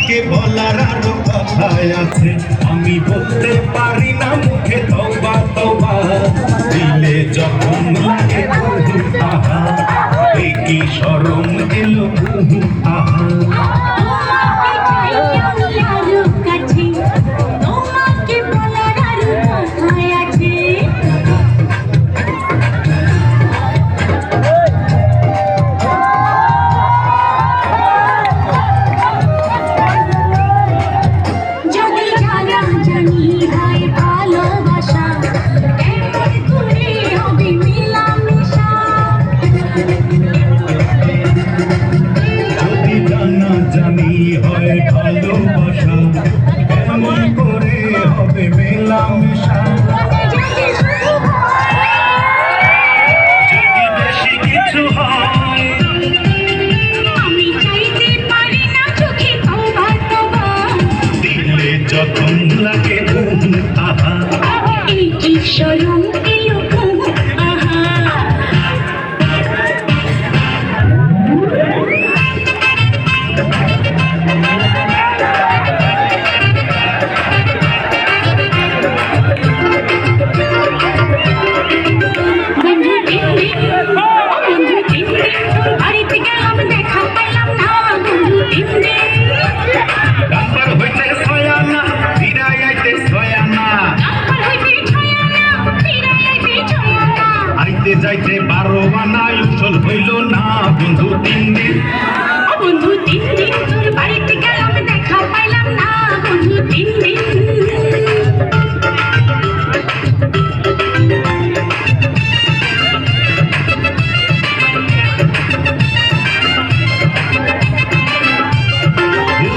তোমাকে বলার আরো কথায় আছে, আমি বলতে পারি না মুখে তওবা তওবা, দিলে যখন লাগে আহা, এ কি শরম এলো আহা। জানি হয় ভালোবাসা, কেমন করে হবে মেলামেশা, যদি বেশি কিছু হয় আমি চাইতে পারি না চোখে তওবা তওবা, দিলে যখন লাগে আহা, এই কি শরম এলো আহা। যাইতে 12 আনা উসল হইল না বন্ধু 3 দিন, বন্ধু 3 দিন তোর বাড়িতে গেলাম দেখা পাইলাম না বন্ধু 3 দিন।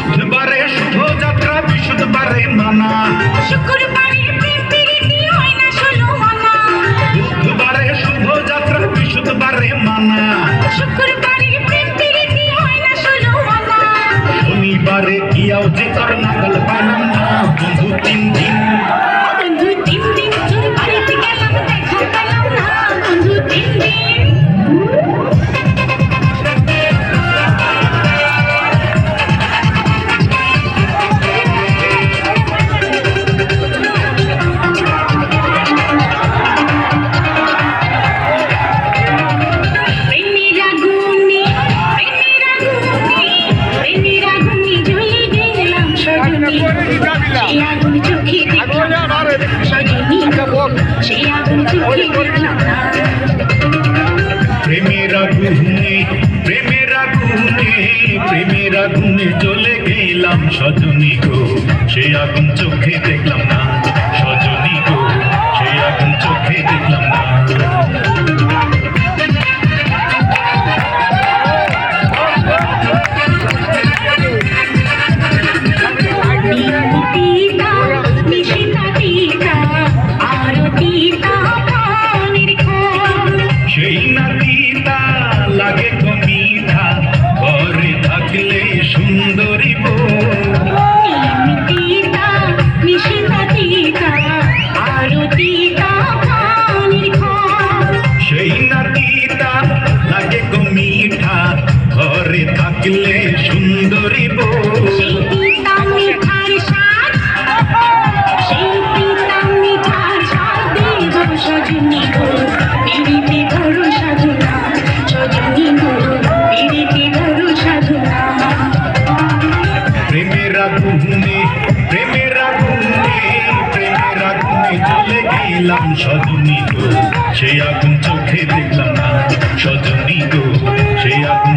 বুধবারে শুভযাত্রা, বৃহস্পতিবারে মানা, শুক্রবারে প্রীতি হয় না ষোলো মানা, বুধবারে শুভযাত্রা, বৃহস্পতিবারে মানা, শুক্রবারে প্রীতি হয় না ষোলো মানা, শনিবারে গিয়াও যে তোর নাগাল পাইলাম না বন্ধু 3 দিন, বন্ধু 3 দিন তোর বাড়িতে গেলাম দেখা পাইলাম না বন্ধু 3 দিন। প্রেমের আগুনে জ্বলে গেলাম সজনী গো, সে আগুন চোখে দেখলাম না সজনী গো, সে আগুন চোখে দেখলাম না। সেই নাতিটা লাগে তো মিঠা, ঘরে থাকলে সুন্দরী বউ, সেই নাতিটা লাগে তো মিঠা, ঘরে থাকলে সুন্দরী বউ, সজনী গো পিরিতি ধরো সাধনা, সজনী গো পিরিতি ধরো সাধনা। প্রেমের আগুনে জ্বলে গেলাম সজনী গো, সেই আগুন চোখে দেখলাম না সজনী গো, সেই আগুন